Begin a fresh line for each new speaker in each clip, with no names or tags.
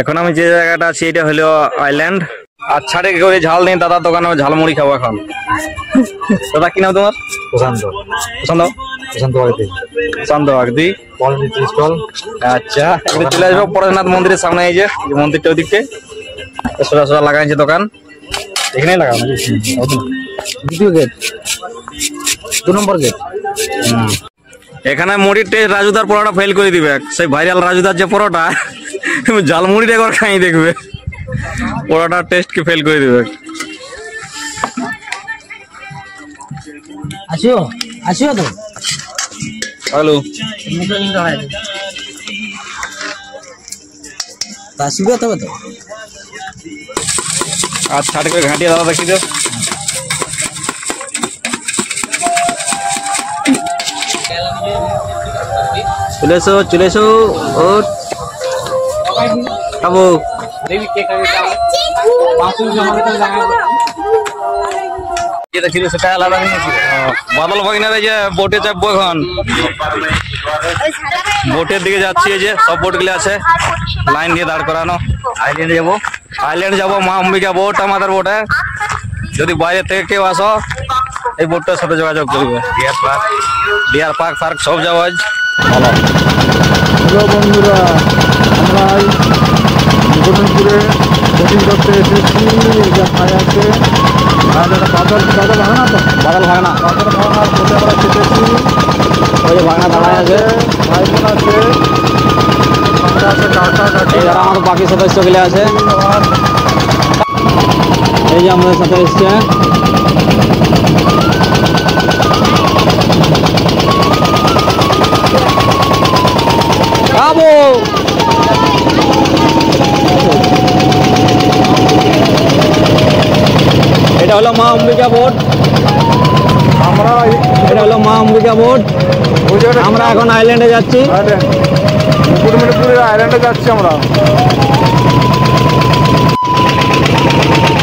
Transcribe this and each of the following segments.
এখন আমি যে জায়গাটা আছি এটা হলো আইল্যান্ড। আচ্ছা রে করে ঝাল নেই দাদার দোকানে ঝালমুড়ি খাবো এখন। দাদা কি নাম তোমার?
প্রশান্ত।
প্রশান্ত
প্রশান্ত বাগদি।
প্রশান্ত বাগদি। আচ্ছা এটা চলে আসবো পরেশনাথ মন্দিরের সামনে। এই যে মন্দিরটা ওইদিকে সোজা সোজা লাগাইছে দোকান, এখানেই লাগানো
দ্বিতীয় গেট, 2 নম্বর গেট।
এখানে মুড়ির টেস্ট রাজুদার পরোটা ফেল করে দিবে। সেই ভাইরাল রাজুদার যে পরোটা ঝালমুড়িটা একবার খাই দেখবে, পরোটার টেস্ট কে ফেল করে দিবে।
আসিও আসিও তো
হ্যালো
আসিবে তবে তো।
আর ছাড় করে ঘাটিয়ে দাদা দেখি তো। চলে এসো ও খাবো। বাদল ভাগিনারা যে বোটে চাপবো এখন, বোটের দিকে যাচ্ছি। এই যে সব বোট গুলো আছে লাইন দিয়ে দাঁড় করানো। আইল্যান্ড যাবো মা অম্বিকা বোট আমাদের বোটে। যদি বাইরে থেকে কেউ আসো এই বোটটার সাথে যোগাযোগ করবে। ডিয়ার পার্ক ফার্ক সব যাবো আজ। ভালো।
হ্যালো বন্ধুরা, আমরা মুকুটমণিপুরে বোটিং করতে এসেছি। যা খাই আছে আর একটা বাদল ভাঙা না তো,
বাদল ভাগনা
বোটে আমরা চেপেছি।
ওই যে ভাগনা দাঁড়ায় আছে,
ভাই বোন আছে, আমরা আছে, কাকা কাকি।
যারা আমার বাকি সদস্য গুলো আছে এই যে আমাদের সাথে এসছে। খাবো এটা হলো মা অম্বিকা বোট। এটা হলো মা অম্বিকা বোট। আমরা এখন আইল্যান্ডে যাচ্ছি,
মুকুটমণিপুরের আইল্যান্ডে যাচ্ছি আমরা।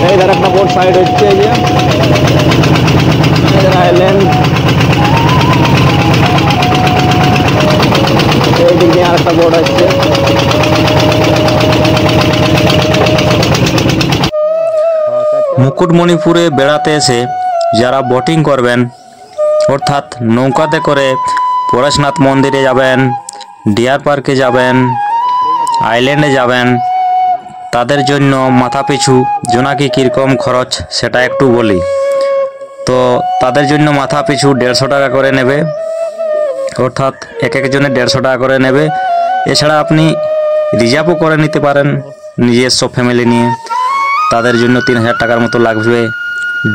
এই ধারে একটা বোট সাইড হচ্ছে, এই যে আইল্যান্ড। এই দিক দিয়ে আর একটা বোট আসছে। মুকুটমণিপুরে বেড়াতে এসে যারা বোটিং করবেন, অর্থাৎ নৌকাতে করে পরেশনাথ মন্দিরে যাবেন, ডিয়ার পার্কে যাবেন, আইল্যান্ডে যাবেন, তাদের জন্য মাথাপিছু জোনাকি কীরকম খরচ সেটা একটু বলি। তো তাদের জন্য মাথাপিছু 150 টাকা করে নেবে, অর্থাৎ এক একজনের 150 টাকা করে নেবে। এছাড়া আপনি রিজার্ভও করে নিতে পারেন নিজস্ব ফ্যামিলি নিয়ে, তাদের জন্য 3000 টাকার মতো লাগবে।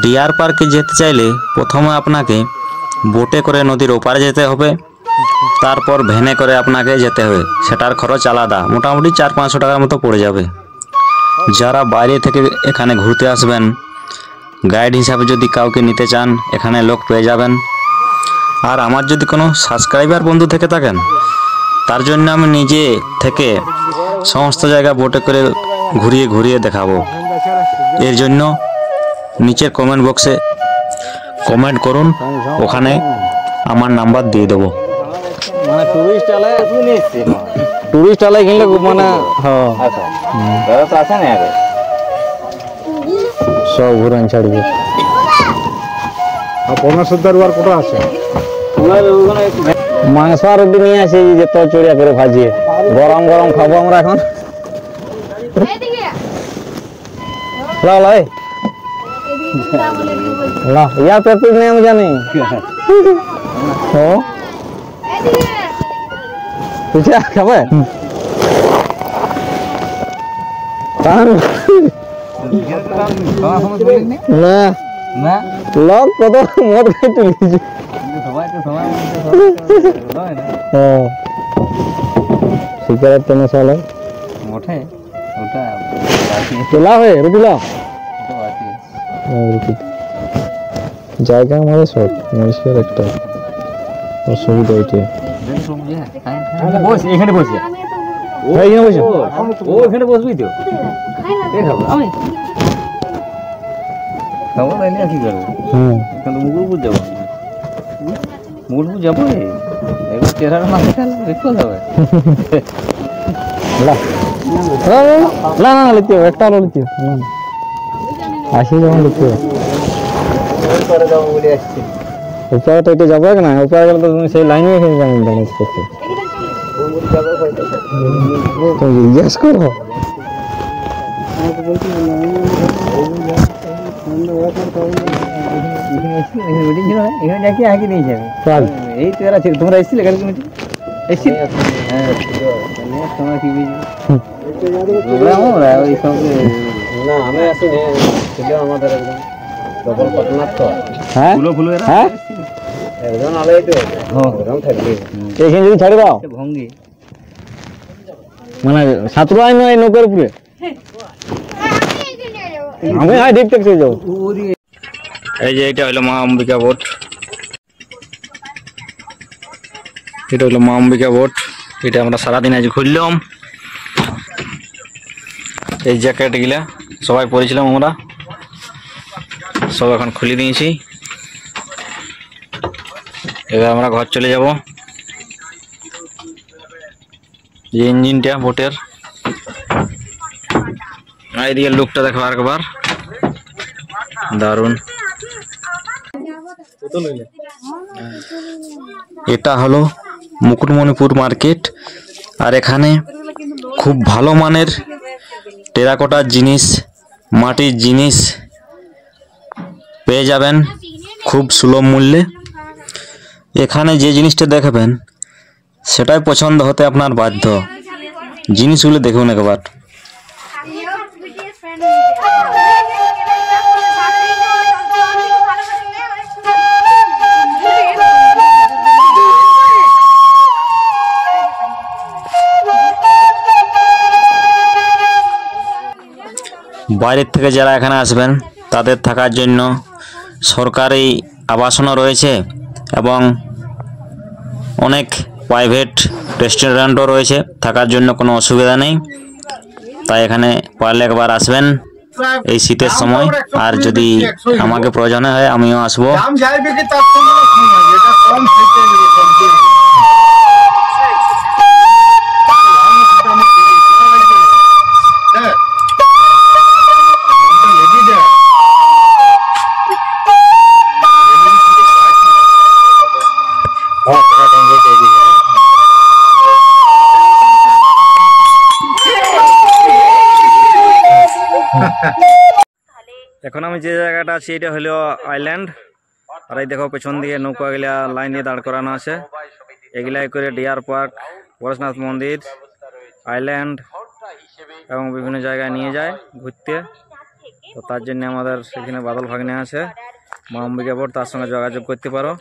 ডিয়ার পার্কে যেতে চাইলে প্রথমে আপনাকে বোটে করে নদীর ওপারে যেতে হবে, তারপর ভ্যানে করে আপনাকে যেতে হবে, সেটার খরচ আলাদা, মোটামুটি 400-500 টাকার মতো পড়ে যাবে। যারা বাইরে থেকে এখানে ঘুরতে আসবেন, গাইড হিসাবে যদি কাউকে নিতে চান এখানে লোক পেয়ে যাবেন। আর আমার যদি কোনো সাবস্ক্রাইবার বন্ধু থেকে থাকেন, তার জন্য আমি নিজে থেকে সমস্ত জায়গা বোটে করে ঘুরিয়ে ঘুরিয়ে দেখাবো। এর জন্য নিচের কমেন্ট বক্সে কমেন্ট করুন, ওখানে আমার নাম্বার দিয়ে দেবো।
মানে টুরিস্ট আলাই কিনলে মানে দাদা তো আসে না আগে
সব ঘুরান ছাড়বে। আর পনেরোশোদার আর কোটা আছে
মাংস আর নিয়ে আসে যে তো চড়িয়া করে ভাজিয়ে গরম গরম খাবো আমরা এখন। ইয়ার পেপিস নেই আমি জানি। খাবে না না লোক কত মদ খাই তুলেছি। সিগারেট তো মশালা মোটে ওটা তোলা হয় রুটিলা জায়গা আমাদের সব মানুষের একটা অসুবিধা হয়েছে। এখানে বসে এখানে বসবি তো কি করবো মুকুটপুর যাবো মুকুটপুর যাবো চেহারা না দেখালে দেখতে হবে। না না লিখতে হবে, একটা হলো লিখতে হবে। আসি যখন লিখতে হবে উপরে যাবো বলে আসছি। উপরে তো এটা যাবো না, উপরে গেলে তো তুমি সেই লাইনে এখানে যাবেন ডান্স করতে। তো জিজ্ঞেস করো এই তো এরা ছিল, তোমরা এসেছিলে কালকে মিটিং এসেছিল? না আমি আসিনি, ছিল আমাদের একদম ডবল পার্টনার তো। হ্যাঁ হ্যাঁ একজন আলাই তো ওরকম থাকবে এইখানে যদি ছাড়ে দাও ভঙ্গি মানে সাতরা আইন এই নৌকার উপরে আমি দেখতে যাও।
এই যে এটা হলো মা অম্বিকা বোট, এটা হলো মা অম্বিকা বোট। এটা আমরা সারাদিন আজ ঘুরলাম। এই জ্যাকেট গুলা সবাই পরেছিলাম আমরা, সব এখন খুলে দিয়েছি। এবার আমরা ঘর চলে যাব। যে ইঞ্জিনটা বোটের, এদিকে লুকটা দেখো একবার, দারুন। এটা হলো মুকুটমণিপুর মার্কেট, আর এখানে খুব ভালো মানের টেরাকোটার জিনিস, মাটির জিনিস পেয়ে যাবেন খুব সুলভ মূল্যে। এখানে যে জিনিসটা দেখাবেন সেটাই পছন্দ হতে আপনার বাধ্য। জিনিসগুলো দেখুন একবার। বাইরের থেকে যারা এখানে আসবেন তাদের থাকার জন্য সরকারি আবাসনও রয়েছে এবং অনেক প্রাইভেট রেস্টুরেন্টও রয়েছে, থাকার জন্য কোনো অসুবিধা নেই। তাই এখানে পারলে একবার আসবেন এই শীতের সময়। আর যদি আমাকে প্রয়োজন হয় আমিও আসবো। এখন আমি যে জায়গাটা আছি এটা হলো আইল্যান্ড। আর এই দেখো পেছন দিকে নৌকা গুলা লাইন দিয়ে দাঁড় করানো আছে। এগুলাই করে ডিয়ার পার্ক, পরেশনাথ মন্দির, আইল্যান্ড এবং বিভিন্ন জায়গায় নিয়ে যায় ঘুরতে। তো তার জন্য আমাদের সেখানে বাদল ভাগ্নে আছে, মা অম্বিকা বোট, তার সঙ্গে যোগাযোগ করতে পারো।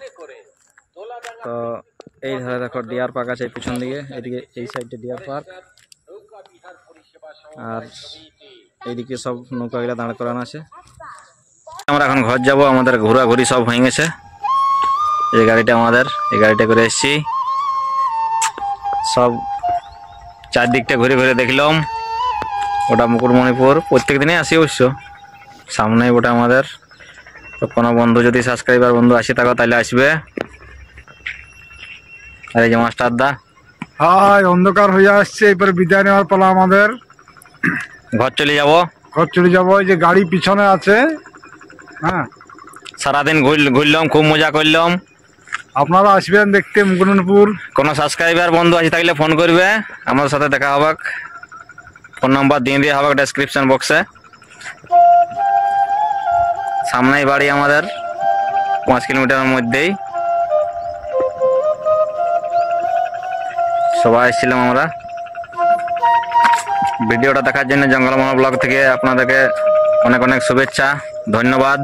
তো এই ধারে দেখো ডিয়ার পার্ক আছে পিছন দিকে, এদিকে এই সাইডে ডিয়ার পার্ক, আর এইদিকে সব নৌকাগুলা দাঁড় করানো আছে। আমরা এখন ঘর যাব, আমাদের ঘোরাঘুরি সব হয়ে গেছে। এই গাড়িটা আমাদের, এই গাড়িটা করে এসেছি, সব চারদিকটা ঘুরে ঘুরে দেখলাম। ওটা মুকুটমণিপুর, প্রত্যেক দিনই আসি অবশ্য, সামনেই ওটা আমাদের। তো কোনো বন্ধু যদি সাবস্ক্রাইবার বন্ধু আসে থাকো তাহলে আসবে। আর এই যে মাস্টার দা,
হাই অন্ধকার হয়ে আসছে, এরপরে বিদায় নেওয়ার পালা আমাদের।
ঘর চলে যাব,
ঘর চলে যাবো। এই যে গাড়ি পিছনে আছে। হ্যাঁ,
সারাদিন ঘুরলাম, খুব মজা করলাম।
আপনারা আসবেন দেখতে মুকুটমণিপুর।
কোনো সাবস্ক্রাইবার বন্ধু আছে থাকলে ফোন করবে, আমার সাথে দেখা হবে। ফোন নাম্বার দিয়ে দেওয়া হবে ডেসক্রিপশন বক্সে। সামনেই বাড়ি আমাদের, 5 কিলোমিটারের মধ্যেই। সবাই এসেছিলাম আমরা। ভিডিওটা দেখার জন্য জঙ্গলমহল ব্লগ থেকে আপনাদেরকে অনেক অনেক শুভেচ্ছা, ধন্যবাদ,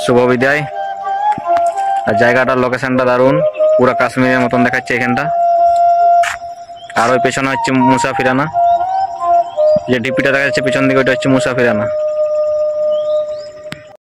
শুভ বিদায়। আর জায়গাটার লোকেশনটা দারুণ, পুরো কাশ্মীরের মতন দেখাচ্ছে এখানটা। আর ওই পেছনে হচ্ছে মুসাফিরানা, যে ডিপিটা দেখা যাচ্ছে পিছন দিকে, ওইটা হচ্ছে মুসাফিরানা।